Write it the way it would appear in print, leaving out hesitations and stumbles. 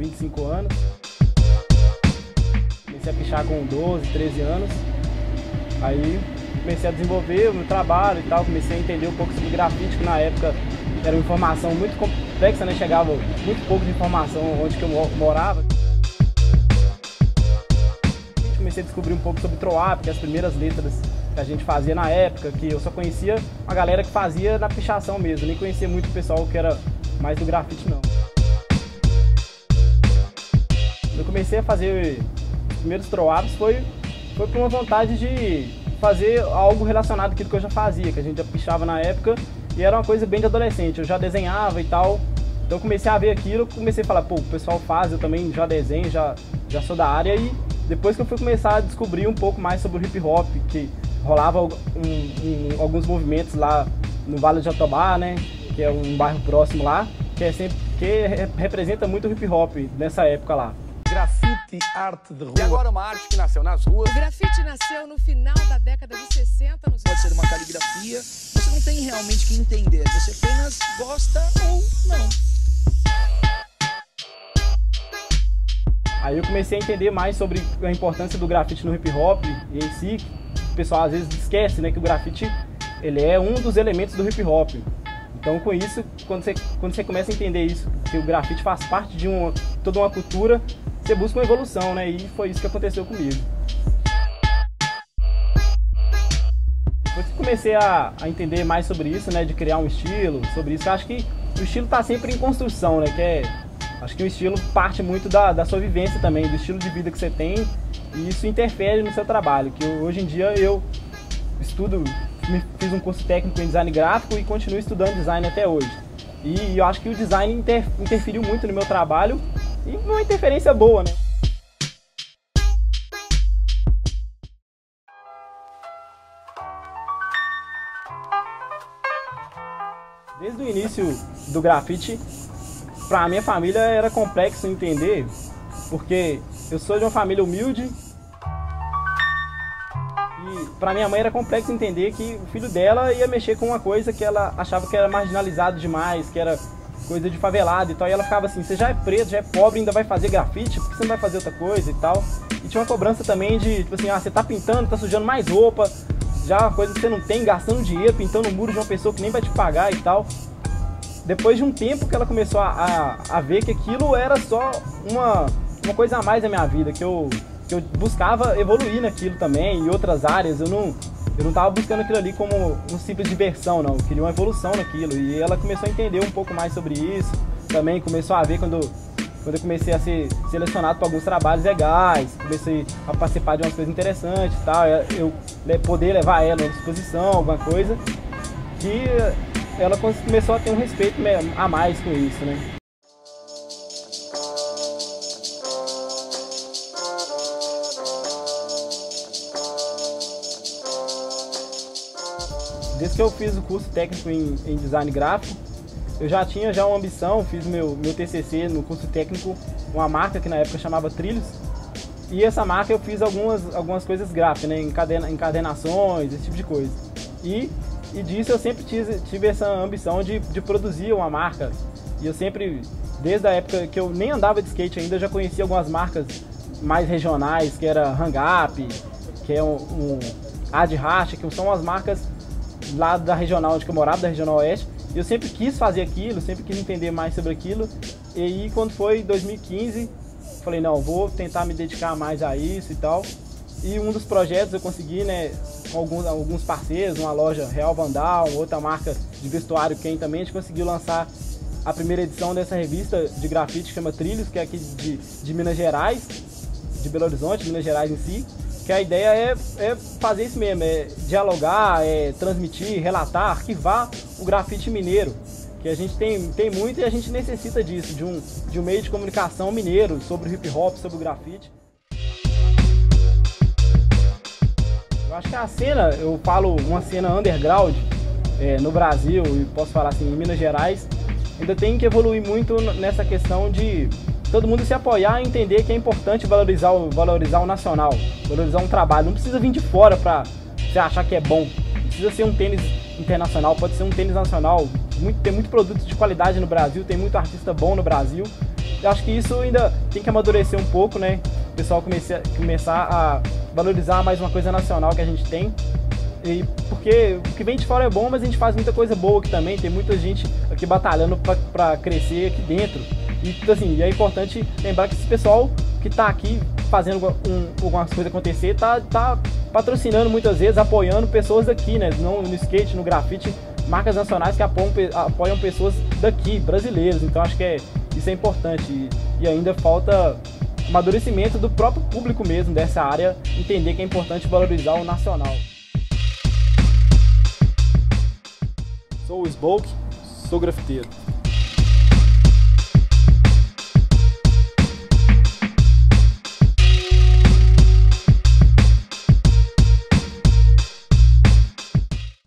25 anos. Comecei a pichar com 12, 13 anos. Aí comecei a desenvolver o meu trabalho e tal, comecei a entender um pouco sobre grafite, que na época era uma informação muito complexa, né? Chegava muito pouco de informação onde que eu morava. Comecei a descobrir um pouco sobre Troap, que é as primeiras letras que a gente fazia na época, que eu só conhecia a galera que fazia na pichação mesmo, nem conhecia muito o pessoal que era mais do grafite não. Eu comecei a fazer os primeiros Troaps foi por uma vontade de fazer algo relacionado àquilo que eu já fazia, que a gente já pichava na época, e era uma coisa bem de adolescente, eu já desenhava e tal, então eu comecei a ver aquilo, comecei a falar, pô, o pessoal faz, eu também já desenho, já sou da área, e depois que eu fui começar a descobrir um pouco mais sobre o hip hop, que rolava alguns movimentos lá no Vale de Jatobá, né, que é um bairro próximo lá, que representa muito o hip hop nessa época lá. Grafite, arte de rua. E agora uma arte que nasceu nas ruas. O grafite nasceu no final da década de 60. Pode ser uma caligrafia, você não tem realmente que entender, você apenas gosta ou não. Aí eu comecei a entender mais sobre a importância do grafite no hip hop e em si, o pessoal às vezes esquece, né, que o grafite ele é um dos elementos do hip hop. Então com isso, quando você começa a entender isso, que o grafite faz parte de toda uma cultura, você busca uma evolução, né? E foi isso que aconteceu comigo. Depois que comecei a entender mais sobre isso, né? De criar um estilo, sobre isso, eu acho que o estilo está sempre em construção, né? Acho que o estilo parte muito da sua vivência também, do estilo de vida que você tem, e isso interfere no seu trabalho. Que hoje em dia eu estudo, fiz um curso técnico em design gráfico e continuo estudando design até hoje. E eu acho que o design interferiu muito no meu trabalho, e uma interferência boa, né? Desde o início do grafite, para minha família era complexo entender, porque eu sou de uma família humilde e para minha mãe era complexo entender que o filho dela ia mexer com uma coisa que ela achava que era marginalizado demais, que era coisa de favelado e tal, e ela ficava assim, você já é preto, já é pobre, ainda vai fazer grafite, por que você não vai fazer outra coisa e tal? E tinha uma cobrança também de, tipo assim, você tá pintando, tá sujando mais roupa, já uma coisa que você não tem, gastando dinheiro, pintando o muro de uma pessoa que nem vai te pagar e tal. Depois de um tempo que ela começou a ver que aquilo era só uma coisa a mais na minha vida, que eu buscava evoluir naquilo também, em outras áreas, eu não tava buscando aquilo ali como uma simples diversão, não. Eu queria uma evolução naquilo. E ela começou a entender um pouco mais sobre isso. Também começou a ver quando eu comecei a ser selecionado para alguns trabalhos legais. Comecei a participar de umas coisas interessantes e tal. Eu poder levar ela a uma exposição, alguma coisa. Que ela começou a ter um respeito a mais com isso, né? Desde que eu fiz o curso técnico em design gráfico, eu já tinha uma ambição, fiz meu TCC no curso técnico, uma marca que na época chamava Trilhos, e essa marca eu fiz algumas coisas gráficas, né, encadernações, esse tipo de coisa. E disso eu sempre tive essa ambição de produzir uma marca, e eu sempre, desde a época que eu nem andava de skate ainda, eu já conhecia algumas marcas mais regionais, que era Hang Up, que é Ad Racha, que são as marcas lá da regional onde eu morava, da Regional Oeste, e eu sempre quis fazer aquilo, sempre quis entender mais sobre aquilo, e aí quando foi 2015, falei, não, vou tentar me dedicar mais a isso e tal, e um dos projetos eu consegui, né, com alguns parceiros, uma loja Real Vandal, outra marca de vestuário Ken também, a gente conseguiu lançar a primeira edição dessa revista de grafite que chama Trilhos, que é aqui de Minas Gerais, de Belo Horizonte, Minas Gerais em si. Que a ideia é fazer isso mesmo, é dialogar, é transmitir, relatar, arquivar o grafite mineiro, que a gente tem muito e a gente necessita disso, de um meio de comunicação mineiro sobre o hip hop, sobre o grafite. Eu acho que a cena, eu falo uma cena underground no Brasil e posso falar assim, em Minas Gerais, ainda tem que evoluir muito nessa questão de todo mundo se apoiar e entender que é importante valorizar o nacional, valorizar um trabalho. Não precisa vir de fora pra você achar que é bom. Não precisa ser um tênis internacional, pode ser um tênis nacional. Tem muito produto de qualidade no Brasil, tem muito artista bom no Brasil. eu acho que isso ainda tem que amadurecer um pouco, né? O pessoal começar a valorizar mais uma coisa nacional que a gente tem. E porque o que vem de fora é bom, mas a gente faz muita coisa boa aqui também. Tem muita gente aqui batalhando para crescer aqui dentro. E assim, é importante lembrar que esse pessoal que tá aqui fazendo algumas coisas acontecer, tá patrocinando muitas vezes, apoiando pessoas daqui, né? No skate, no grafite, marcas nacionais que apoiam pessoas daqui, brasileiros. Então acho que isso é importante. E ainda falta amadurecimento do próprio público mesmo dessa área, entender que é importante valorizar o nacional. Sou o Smoke, sou grafiteiro.